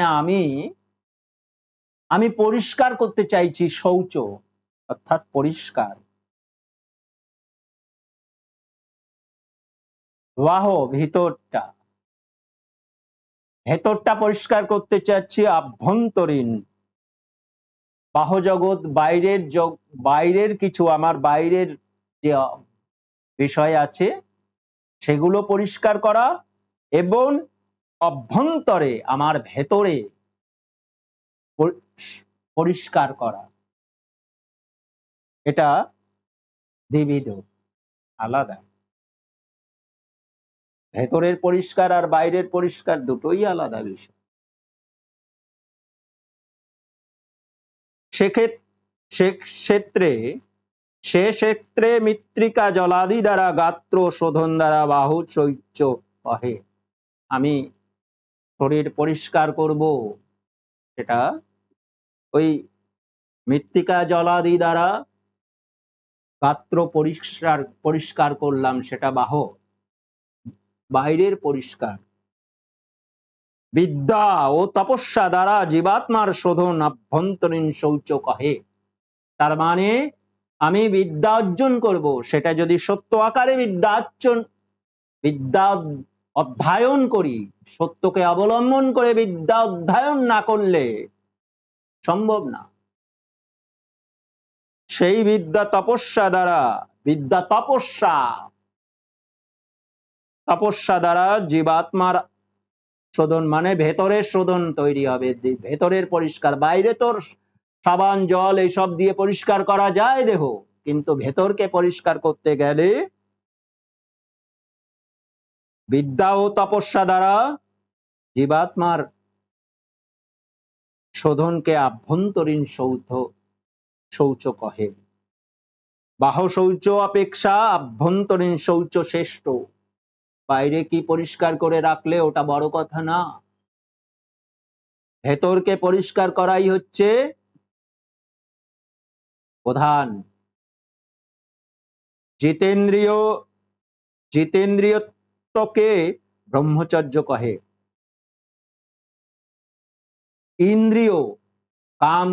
আমি পরিষ্কার করতে চাইছি, শৌচ অর্থাৎ পরিষ্কার। বাহ ভিতরটা, ভেতরটা পরিষ্কার করতে চাচ্ছি, আভ্যন্তরীণ। বাহ জগৎ বাইরের কিছু, আমার বাইরের যে বিষয় আছে সেগুলো পরিষ্কার করা, এবং অভ্যন্তরে আমার ভেতরে পরিষ্কার করা, এটা দ্বিবিধ, আলাদা। ভেতরের পরিষ্কার আর বাইরের পরিষ্কার দুটোই আলাদা বিষয়। সেক্ষেত্রে মৃত্তিকা জলাদি দ্বারা গাত্র শোধন দ্বারা বাহু শৌচ কহে। আমি শরীর পরিষ্কার করব, সেটা ওই মৃত্তিকা জলাদি দ্বারা গাত্র পরিষ্কার করলাম, সেটা বাহ, বাইরের পরিষ্কার। বিদ্যা ও তপস্যা দ্বারা জীবাত্মার শোধন আভ্যন্তরীণ শৌচ কহে। তার মানে আমি বিদ্যা অর্জন করব, সেটা যদি সত্য আকারে বিদ্যা অধ্যয়ন করি, সত্যকে অবলম্বন করে বিদ্যা অধ্যয়ন না করলে সম্ভব না। সেই বিদ্যা তপস্যা দ্বারা জীবাত্মার শোধন মানে ভেতরের শোধন তৈরি হবে, ভেতরের পরিষ্কার। বাইরে তোর সাবান জল এইসব দিয়ে পরিষ্কার করা যায় দেহ, কিন্তু ভেতরকে পরিষ্কার করতে গেলে বিদ্যা ও তপস্যা দ্বারা জীবাত্মার শোধনকে আভ্যন্তরীণ শৌচ কহে। বাহ শৌচ অপেক্ষা আভ্যন্তরীণ শৌচ শ্রেষ্ঠ। বাইরে কি পরিষ্কার করে রাখলে ওটা বড় কথা না, ভেতরকে পরিষ্কার করাই হচ্ছে প্রধান। জিতেন্দ্রিয়ত্বকে ব্রহ্মচর্য কহে। ইন্দ্রিয়, কাম,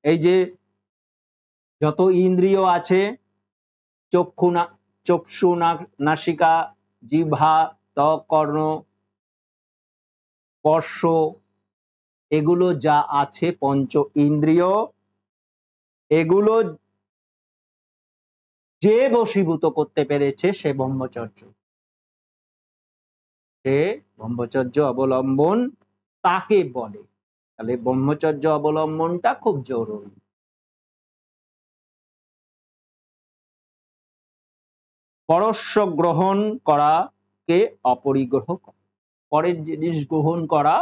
এই যে যত ইন্দ্রিয় আছে, চক্ষু, নাসিকা, জিহ্বা, ত্বক, কর্ণ, স্পর্শ, এগুলো যা আছে পঞ্চ ইন্দ্রিয়, এগুলো যে বশীভূত করতে পেরেছে সে ব্রহ্মচর্য অবলম্বন তাকে বলে। তাহলে ব্রহ্মচর্য অবলম্বনটা খুব জরুরি। পরস্য গ্রহণ করাকে অপরিগ্রহ, পরের জিনিস গ্রহণ করা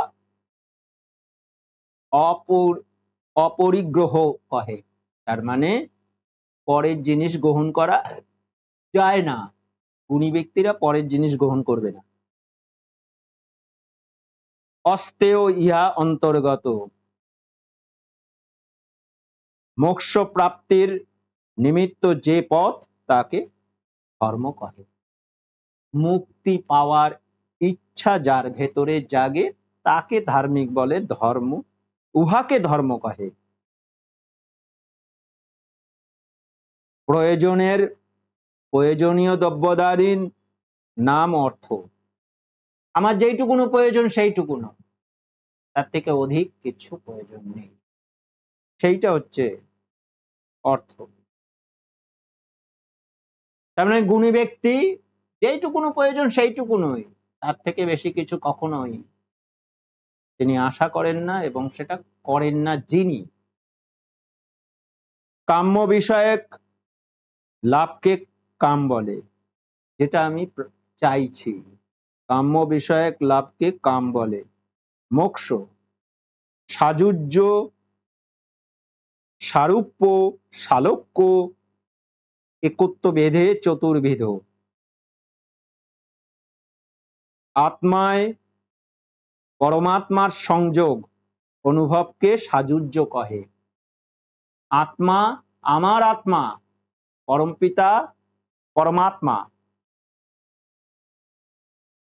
অপরিগ্রহ কহে। তার মানে পরের জিনিস গ্রহণ করা যায় না, গুণী ব্যক্তিরা পরের জিনিস গ্রহণ করবে না। অস্তেয় ইহা অন্তর্গত, মোক্ষ প্রাপ্তির নিমিত্ত যে পথ তাকে ধর্ম কহে। মুক্তি পাওয়ার ইচ্ছা যার ভেতরে জাগে তাকে ধার্মিক বলে, ধর্ম, উহাকে ধর্ম কহে। প্রয়োজনীয় দ্রব্যাদির নাম অর্থ, আমার যেইটুকুনো প্রয়োজন সেইটুকুনো, তার থেকে অধিক কিছু প্রয়োজন নেই, সেইটা হচ্ছে অর্থ। তার মানে গুণী ব্যক্তি যেইটুকুনো প্রয়োজন সেইটুকুনই, তার থেকে বেশি কিছু কখনোই তিনি আশা করেন না এবং সেটা করেন না যিনি। কাম্য বিষয়ক লাভকে কাম বলে, যেটা আমি চাইছি, কাম্য বিষয়ক লাভকে কাম বলে। মোক্ষ, সাযুজ্য, সারূপ্য, সালোক্য, একত্ব বেধে চতুর্বিধ। আত্মায় পরমাত্মার সংযোগ অনুভবকে সাযুজ্য কহে। আত্মা, আমার আত্মা পরমপিতা পরমাত্মা,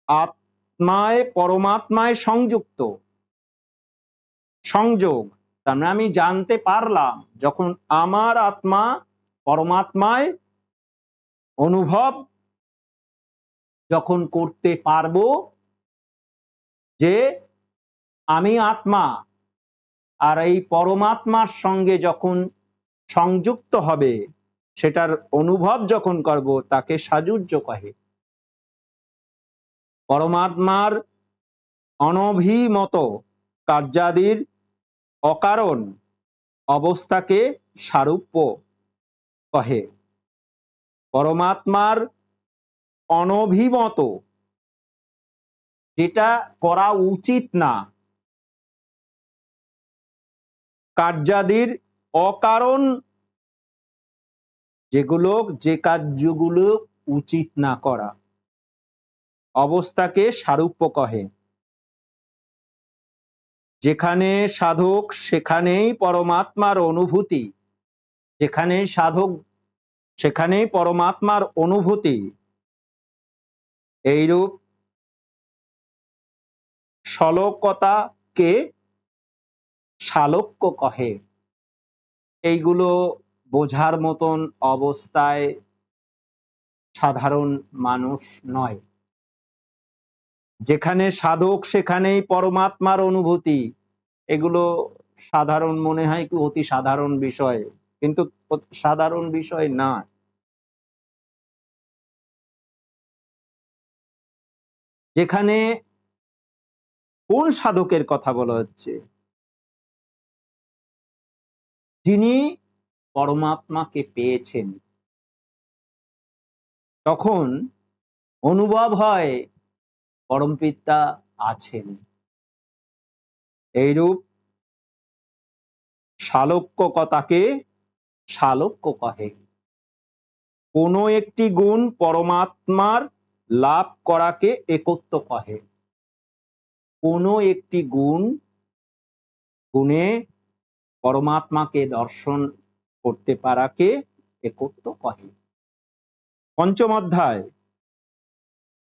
আত্মায় পরমাত্মায় সংযুক্ত, সংযোগ, তার মানে আমি জানতে পারলাম যখন আমার আত্মা পরমাত্মায় অনুভব যখন করতে পারবো যে আমি আত্মা, আর এই পরমাত্মার সঙ্গে যখন সংযুক্ত হবে, সেটার অনুভব যখন করব, তাকে সাযুজ্য কহে। পরমাত্মার অনভিমত কার্যাদির অকারণ অবস্থাকে সারূপ্য কহে। পরমাত্মার অনভিমত, যেটা করা উচিত না, কার্যাদির অকারণ, যেগুলো যে কার্যগুলো উচিত না করা, অবস্থাকে সারূপ্য কহে। যেখানে সাধক সেখানেই পরমাত্মার অনুভূতি, যেখানে সাধক সেখানেই পরমাত্মার অনুভূতি। এইরূপ সলোকতাকে সালোক্য কহে। এইগুলো বোঝার মতন অবস্থায় সাধারণ মানুষ নয়। যেখানে সাধক সেখানেই পরমাত্মার অনুভূতি, এগুলো সাধারণ মনে হয় কি অতি সাধারণ বিষয়, কিন্তু সাধারণ বিষয় না। যেখানে কোন সাধকের কথা বলা হচ্ছে? যিনি পরমাত্মাকে পেয়েছেন, তখন অনুভব হয় পরমপিতা আছেন। এইরূপ সালোক্যতাকে সালোক্য কহে। কোনো একটি গুণ পরমাত্মার লাভ করাকে একত্ব কহে। কোনো একটি গুণে পরমাত্মাকে দর্শন করতে পারাকে একত্ব কহে। পঞ্চম অধ্যায়,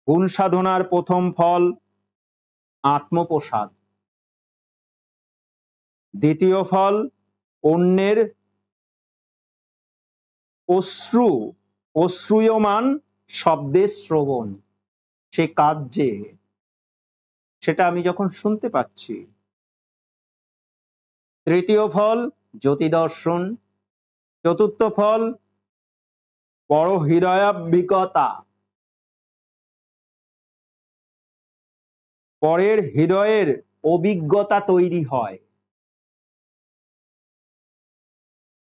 গুণ সাধনার প্রথম ফল আত্মপ্রসাদ। দ্বিতীয় ফল অন্যের অশ্রূয়মান শব্দের শ্রবণ, সে কার্যে সেটা আমি যখন শুনতে পাচ্ছি। তৃতীয় ফল জ্যোতি দর্শন। চতুর্থ ফল পরহৃদয়াভিজ্ঞতা, পরের হৃদয়ের অভিজ্ঞতা তৈরি হয়।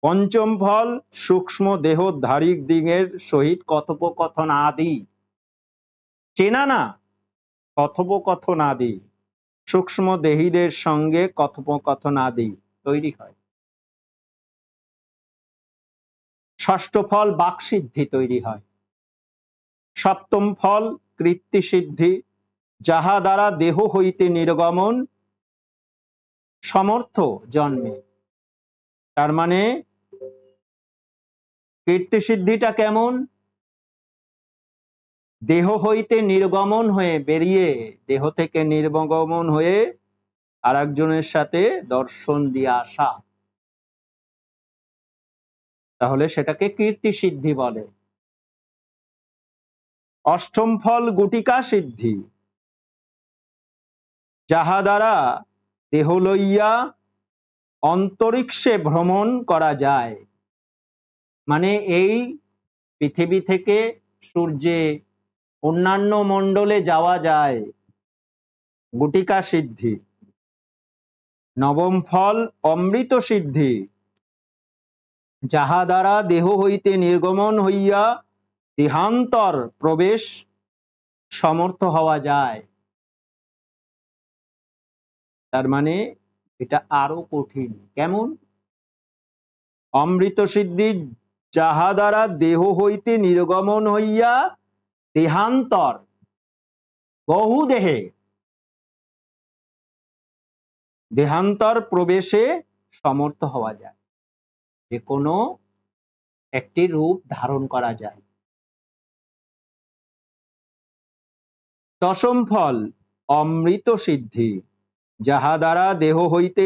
পঞ্চম ফল সূক্ষ্ম দেহধারী দিগের সহিত কথোপকথন আদি। চেনা না, কথোপকথন আদি, সূক্ষ্ম দেহীদের সঙ্গে কথোপকথন আদি তৈরি হয়। ষষ্ঠ ফল বাকসিদ্ধি তৈরি হয়। সপ্তম ফল কৃত্তি সিদ্ধি, যাহা দ্বারা দেহ হইতে নির্গমন সমর্থ জন্মে। তার মানে কীর্তি সিদ্ধিটা কেমন? দেহ হইতে নির্গমন হয়ে বেরিয়ে, দেহ থেকে নির্গমন হয়ে আর একজনের সাথে দর্শন দিয়ে আসা, তাহলে সেটাকে কীর্তি সিদ্ধি বলে। অষ্টম ফল গুটিকা সিদ্ধি, যাহা দ্বারা দেহ লইয়া অন্তরিক্ষে ভ্রমণ করা যায়। মানে এই পৃথিবী থেকে সূর্যে অন্যান্য মণ্ডলে যাওয়া যায়, গুটিকা সিদ্ধি। নবম ফল অমৃত সিদ্ধি, যাহা দ্বারা দেহ হইতে নির্গমন হইয়া দেহান্তর প্রবেশ সমর্থ হওয়া যায়। তার মানে এটা আরো কঠিন। কেমন? অমৃত সিদ্ধি, যাহা দ্বারা দেহ হইতে নির্গমন হইয়া দেহান্তর, বহু দেহে দেহান্তর প্রবেশে সমর্থ হওয়া যায়, যে কোনো একটি রূপ ধারণ করা যায়। দশম ফল অমৃত সিদ্ধি, যাহা দ্বারা দেহ হইতে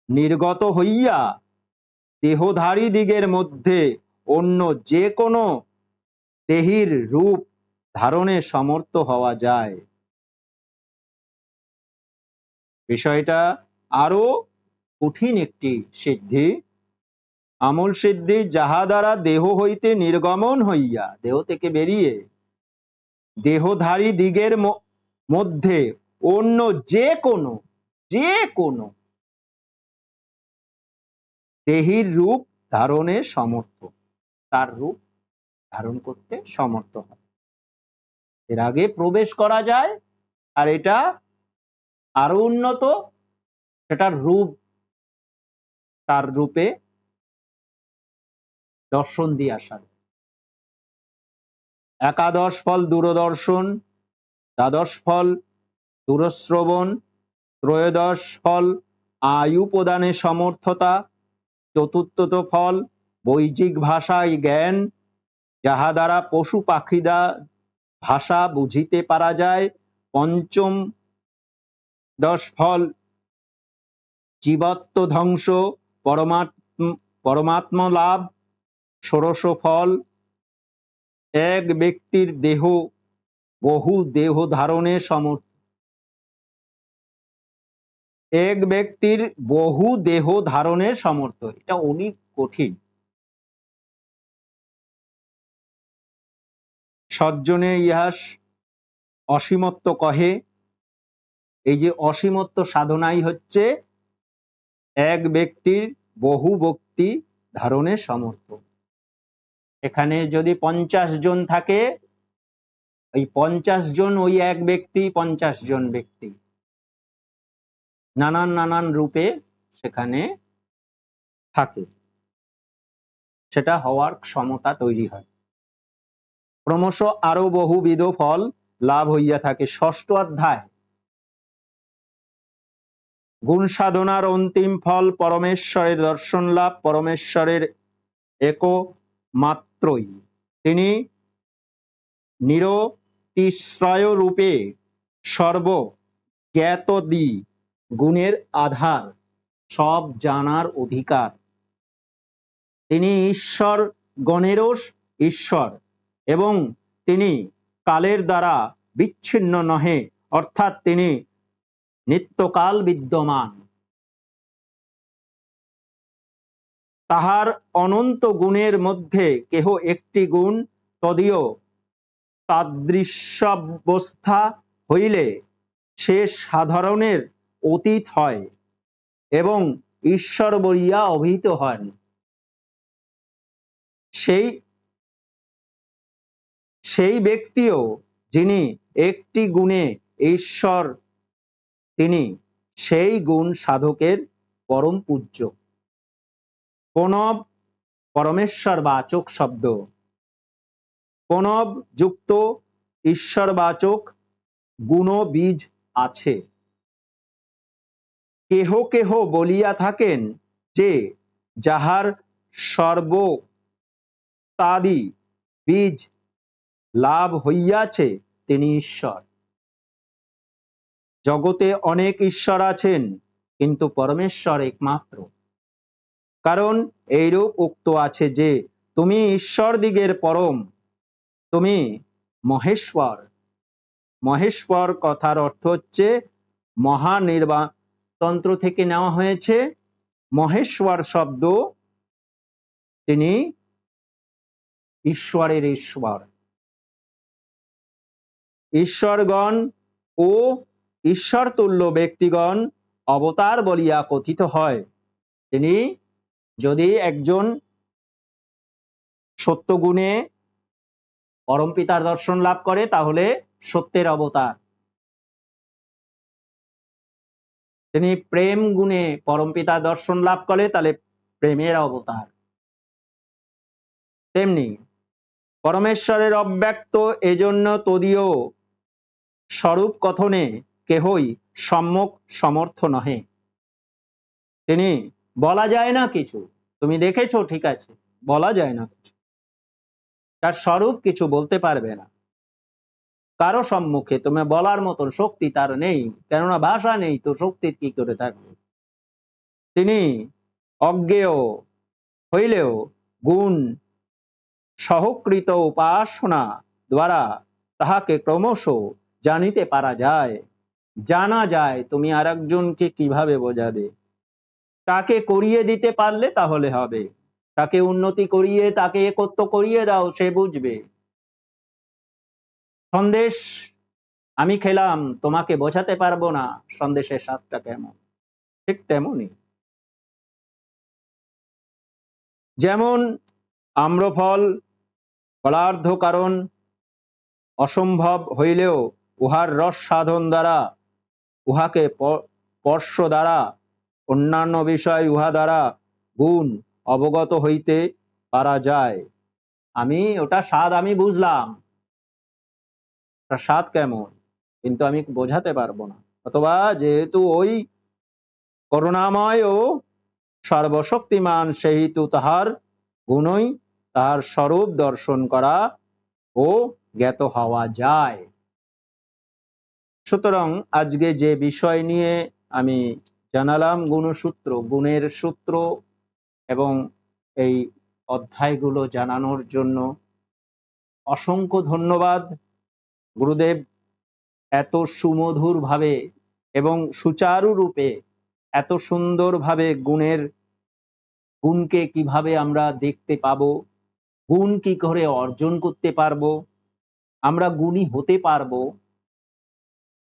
নির্গত হইয়া দেহধারী দিগের মধ্যে অন্য যে কোনো দেহীর রূপ ধারণে সমর্থ হওয়া যায়। বিষয়টা আরো কঠিন একটি সিদ্ধি। আমল সিদ্ধি, যাহা দ্বারা দেহ হইতে নির্গমন হইয়া, দেহ থেকে বেরিয়ে দেহধারী দিগের মধ্যে অন্য যে কোনো দেহীর রূপ ধারণে সমর্থ, তার রূপ ধারণ করতে সমর্থ হয়। এর আগে প্রবেশ করা যায়, আর এটা আরো উন্নত, সেটার রূপ, তার রূপে দর্শন দিয়ে আসা। একাদশ ফল দূরদর্শন, দ্বাদশ ফল দূরশ্রবণ, ত্রয়োদশ ফল আয়ু প্রদানে সমর্থতা, চতুর্থ ফল বৈদিক ভাষায় জ্ঞান, যাহা দ্বারা পশু পাখিরা ভাষা বুঝিতে পারা যায়। পঞ্চম দশ ফল জীবত্ব ধ্বংস, পরমাত্ম লাভ। ষোড়শ ফল এক ব্যক্তির দেহ বহু দেহ ধারণে সমর্থ, এক ব্যক্তির বহু দেহ ধারণের সমর্থ। এটা অনেক কঠিন। সজ্জনে ইহাস অসীমত্ব কহে, এই যে অসীমত্ব সাধনাই হচ্ছে এক ব্যক্তির বহু ব্যক্তি ধারণের সমর্থ। এখানে যদি 50 জন থাকে, ওই 50 জন ওই এক ব্যক্তি, 50 জন ব্যক্তি নানান নানান রূপে সেখানে থাকে, সেটা হওয়ার ক্ষমতা তৈরি হয়। ক্রমশ আরো বহুবিধ ফল লাভ হইয়া থাকে। ষষ্ঠ অধ্যায় গুণ সাধনার অন্তিম ফল পরমেশ্বরের দর্শন লাভ। পরমেশ্বরের একমাত্রই তিনি নিরতিশ্রয় রূপে সর্বজ্ঞাতদি, গুণের আধার, সব জানার অধিকার। তিনি ঈশ্বর গণেরও ঈশ্বর, এবং তিনি কালের দ্বারা বিচ্ছিন্ন নহে, অর্থাৎ তিনি নিত্যকাল বিদ্যমান। তাহার অনন্ত গুণের মধ্যে কেহ একটি গুণ তদীয় তাদৃশাবস্থা হইলে সে সাধারণের অতীত হয় এবং ঈশ্বর বলিয়া অভিহিত হন। সেই ব্যক্তিও যিনি একটি গুণে ঈশ্বর, তিনি সেই গুণ সাধকের পরম পূজ্য। প্রণব পরমেশ্বর বাচক শব্দ, প্রণব যুক্ত ঈশ্বরবাচক গুণ বীজ আছে। কেহ কেহ বলিয়া থাকেন যে যাহার সর্বতাদি বীজ লাভ হইয়াছে তিনি ঈশ্বর। জগতে অনেক ঈশ্বর আছেন, কিন্তু পরমেশ্বর একমাত্র। কারণ এইরূপ উক্ত আছে যে তুমি ঈশ্বর দিগের পরম, তুমি মহেশ্বর। মহেশ্বর কথার অর্থ হচ্ছে মহানির্বাণ তন্ত্র থেকে নেওয়া হয়েছে। মহেশ্বর শব্দ তিনি ঈশ্বরের ঈশ্বর। ঈশ্বরগণ ও ঈশ্বর তুল্য ব্যক্তিগণ অবতার বলিয়া কথিত হয়। তিনি যদি একজন সত্য গুণে পরম পিতার দর্শন লাভ করে তাহলে সত্যের অবতার। তিনি প্রেম গুণে পরম পিতার দর্শন লাভ করে তাহলে প্রেমের অবতার। তেমনি পরমেশ্বরের অব্যক্ত এজন্য তদীয় স্বরূপ কথনে কেহই সম্যক সমর্থ নহে। তিনি বলা যায় না কিছু, তুমি দেখেছো ঠিক আছে, বলা যায় না কিছু, তার স্বরূপ কিছু বলতে পারবে না কারো সম্মুখে। তুমি বলার মতন শক্তি তার নেই, কেননা ভাষা নেই তো শক্তি কি করে থাকবে। তিনি অজ্ঞেয় হইলেও গুণ সহকৃত উপাসনা দ্বারা তাহাকে ক্রমশ জানিতে পারা যায়। জানা যায়, তুমি আর একজনকে কিভাবে বোঝাবে? তাকে করিয়ে দিতে পারলে তাহলে হবে, তাকে উন্নতি করিয়ে তাকে একত্র করিয়ে দাও, সে বুঝবে। সন্দেশ আমি খেলাম, তোমাকে বোঝাতে পারবো না সন্দেশের স্বাদটা কেমন, ঠিক তেমনই যেমন আম্রফল ফলার্ধ কারণ অসম্ভব হইলেও উহার রস সাধন দ্বারা, উহাকে স্পর্শ দ্বারা, অন্যান্য বিষয় উহা দ্বারা গুণ অবগত হইতে পারা যায়। আমি ওটা স্বাদ আমি বুঝলাম, ওটা স্বাদ কেমন, কিন্তু আমি বোঝাতে পারবো না। অথবা যেহেতু ওই করুণাময় ও সর্বশক্তিমান, সেহেতু তাহার গুণই তাহার স্বরূপ দর্শন করা ও জ্ঞাত হওয়া যায়। সুতরাং আজকে যে বিষয় নিয়ে আমি জানালাম গুণসূত্র, গুণের সূত্র, এবং এই অধ্যায়গুলো জানানোর জন্য অসংখ্য ধন্যবাদ। গুরুদেব এত সুমধুর ভাবে এবং সুচারু রূপে এত সুন্দর ভাবে গুণকে কিভাবে আমরা দেখতে পাবো, গুণ কি করে অর্জন করতে পারবো, আমরা গুণী হতে পারবো,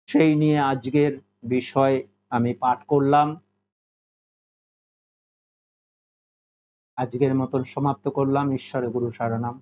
সেই নিয়ে আজকের বিষয় আমি পাঠ করলাম। আজকের মতন সমাপ্ত করলাম। ঈশ্বর গুরু শরণম।